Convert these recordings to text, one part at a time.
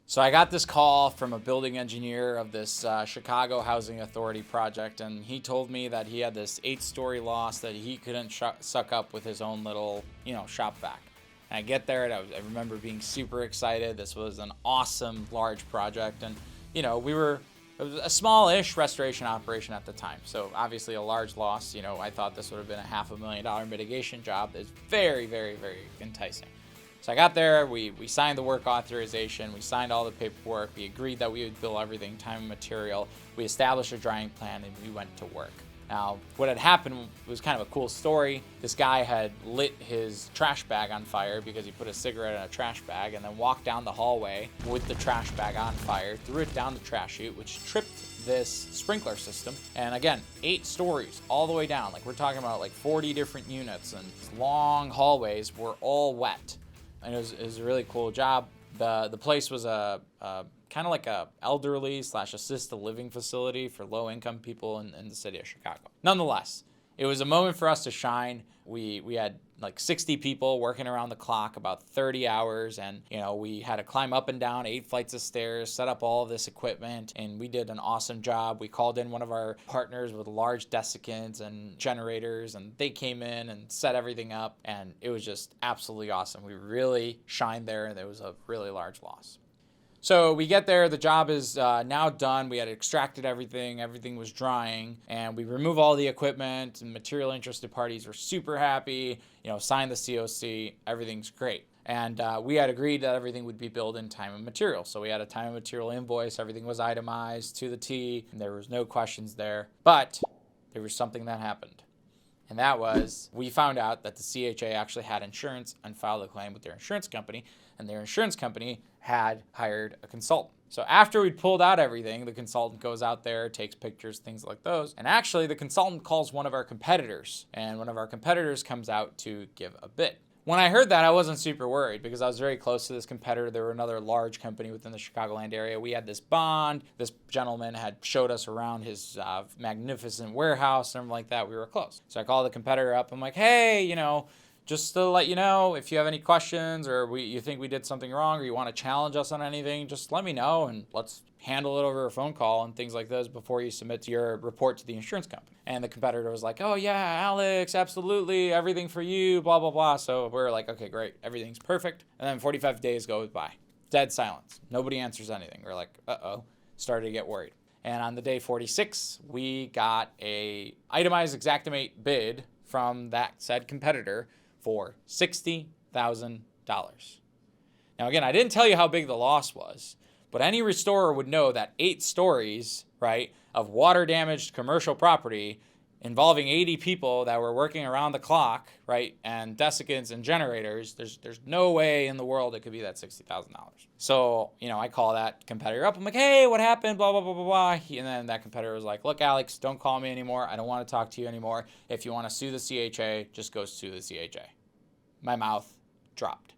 So I got this call from a building engineer of this Chicago Housing Authority project, and he told me that he had this 8-story loss that he couldn't suck up with his own little, shop vac. And I get there, and I remember being super excited. This was an awesome, large project, and it was a small-ish restoration operation at the time. So obviously a large loss. I thought this would have been a $500,000 mitigation job. It's very, very, very enticing. So I got there, we signed the work authorization, we signed all the paperwork, we agreed that we would bill everything, time and material, we established a drying plan, and we went to work. Now, what had happened was kind of a cool story. This guy had lit his trash bag on fire because he put a cigarette in a trash bag and then walked down the hallway with the trash bag on fire, threw it down the trash chute, which tripped this sprinkler system. And again, 8 stories all the way down. Like, we're talking about like 40 different units, and long hallways were all wet. And it was a really cool job. The place was a kind of like a elderly / assisted living facility for low-income people in the city of Chicago. Nonetheless, it was a moment for us to shine. We had like 60 people working around the clock, about 30 hours, and we had to climb up and down 8 flights of stairs, set up all of this equipment, and we did an awesome job. We called in one of our partners with large desiccants and generators, and they came in and set everything up, and it was just absolutely awesome. We really shined there, and there was a really large loss. So we get there, the job is now done. We had extracted everything was drying, and we remove all the equipment, and material interested parties were super happy, signed the COC, everything's great. And we had agreed that everything would be billed in time and material. So we had a time and material invoice, everything was itemized to the T, and there was no questions there. But there was something that happened. And that was, we found out that the CHA actually had insurance and filed a claim with their insurance company, and their insurance company had hired a consultant. So after we'd pulled out everything, the consultant goes out there, takes pictures, things like those. And actually, the consultant calls one of our competitors, and one of our competitors comes out to give a bid. When I heard that, I wasn't super worried because I was very close to this competitor. There were another large company within the Chicagoland area. We had this bond. This gentleman had showed us around his magnificent warehouse and everything like that. We were close. So I called the competitor up. I'm like, hey, just to let you know, if you have any questions or you think we did something wrong or you want to challenge us on anything, just let me know and let's handle it over a phone call and things like those before you submit your report to the insurance company. And the competitor was like, oh yeah, Alex, absolutely, everything for you, blah, blah, blah. So we're like, okay, great, everything's perfect. And then 45 days goes by. Dead silence. Nobody answers anything. We're like, uh-oh, started to get worried. And on the day 46, we got a itemized Xactimate bid from that said competitor for $60,000. Now, again, I didn't tell you how big the loss was, but any restorer would know that 8 stories, right, of water-damaged commercial property involving 80 people that were working around the clock, right, and desiccants and generators, there's no way in the world it could be that $60,000. So, I call that competitor up. I'm like, hey, what happened? Blah, blah, blah, blah, blah. And then that competitor was like, look, Alex, don't call me anymore. I don't want to talk to you anymore. If you want to sue the CHA, just go sue the CHA. My mouth dropped.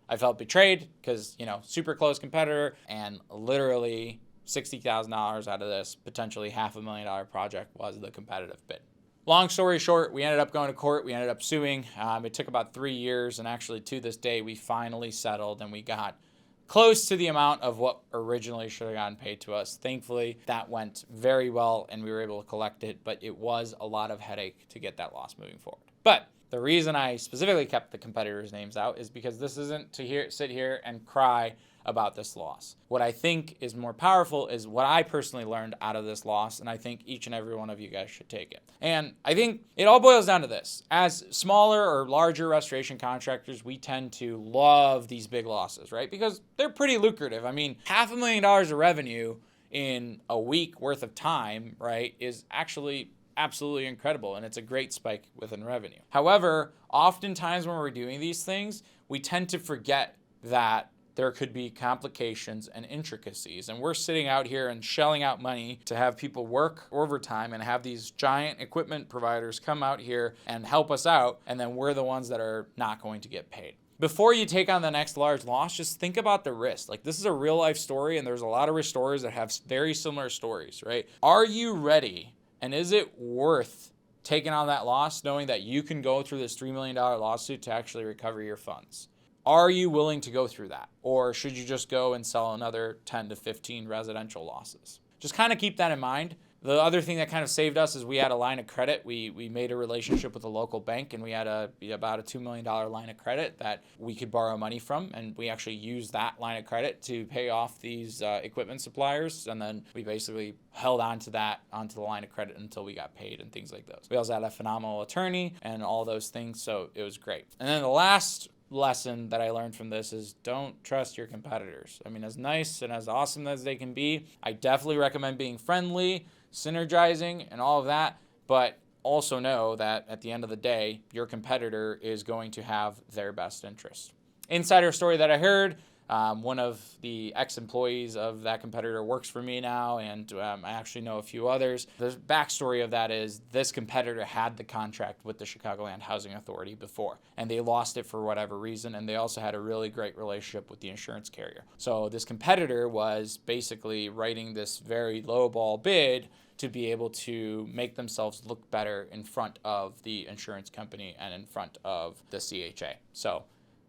I felt betrayed because, super close competitor, and literally $60,000 out of this potentially $500,000 project was the competitive bid. Long story short, we ended up going to court. We ended up suing. It took about 3 years, and actually to this day, we finally settled, and we got close to the amount of what originally should have gotten paid to us. Thankfully, that went very well, and we were able to collect it, but it was a lot of headache to get that loss moving forward. But the reason I specifically kept the competitors' names out is because this isn't to sit here and cry about this loss. What I think is more powerful is what I personally learned out of this loss, and I think each and every one of you guys should take it. And I think it all boils down to this. As smaller or larger restoration contractors, we tend to love these big losses, right? Because they're pretty lucrative. I mean, $500,000 of revenue in a week worth of time, right, is actually absolutely incredible, and it's a great spike within revenue. However, oftentimes when we're doing these things, we tend to forget that there could be complications and intricacies. And we're sitting out here and shelling out money to have people work overtime and have these giant equipment providers come out here and help us out, and then we're the ones that are not going to get paid. Before you take on the next large loss, just think about the risk. Like, this is a real life story, and there's a lot of restorers that have very similar stories, right? Are you ready? And is it worth taking on that loss knowing that you can go through this $3 million lawsuit to actually recover your funds? Are you willing to go through that? Or should you just go and sell another 10 to 15 residential losses? Just kind of keep that in mind. The other thing that kind of saved us is we had a line of credit. We made a relationship with a local bank, and we had about a $2 million line of credit that we could borrow money from. And we actually used that line of credit to pay off these equipment suppliers. And then we basically held onto the line of credit until we got paid and things like those. We also had a phenomenal attorney and all those things. So it was great. And then the last lesson that I learned from this is don't trust your competitors. I mean, as nice and as awesome as they can be, I definitely recommend being friendly, synergizing, and all of that, but also know that at the end of the day, your competitor is going to have their best interest. Insider story that I heard, one of the ex-employees of that competitor works for me now, and I actually know a few others. The backstory of that is this competitor had the contract with the Chicagoland Housing Authority before, and they lost it for whatever reason, and they also had a really great relationship with the insurance carrier. So this competitor was basically writing this very lowball bid to be able to make themselves look better in front of the insurance company and in front of the CHA. So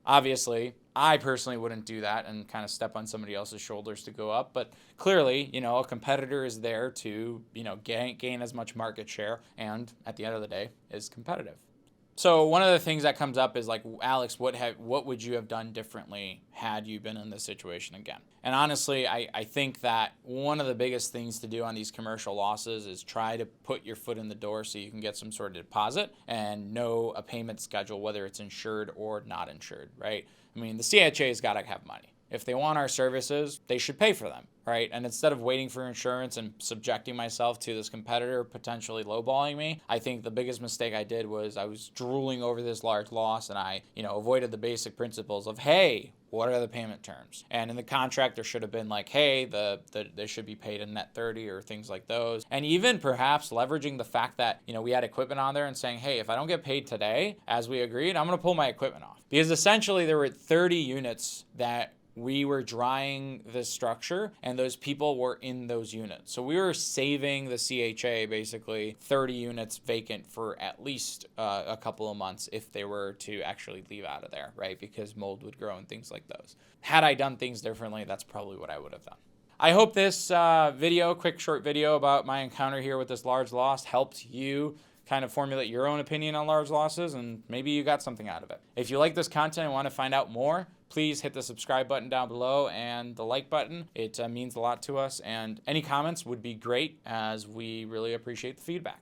obviously, I personally wouldn't do that and kind of step on somebody else's shoulders to go up. But clearly, a competitor is there to, gain as much market share and at the end of the day is competitive. So one of the things that comes up is like, Alex, what would you have done differently had you been in this situation again? And honestly, I think that one of the biggest things to do on these commercial losses is try to put your foot in the door so you can get some sort of deposit and know a payment schedule, whether it's insured or not insured, right? I mean, the CHA's got to have money. If they want our services, they should pay for them, right? And instead of waiting for insurance and subjecting myself to this competitor potentially lowballing me, I think the biggest mistake I did was I was drooling over this large loss, and I, avoided the basic principles of, hey, what are the payment terms? And in the contract, there should have been like, hey, they should be paid in net 30 or things like those. And even perhaps leveraging the fact that, we had equipment on there and saying, hey, if I don't get paid today, as we agreed, I'm going to pull my equipment off. Because essentially there were 30 units that we were drying this structure, and those people were in those units. So we were saving the CHA basically 30 units vacant for at least a couple of months if they were to actually leave out of there, right? Because mold would grow and things like those. Had I done things differently, that's probably what I would have done. I hope this quick short video about my encounter here with this large loss helped you kind of formulate your own opinion on large losses, and maybe you got something out of it. If you like this content and want to find out more, please hit the subscribe button down below and the like button. It means a lot to us, and any comments would be great as we really appreciate the feedback.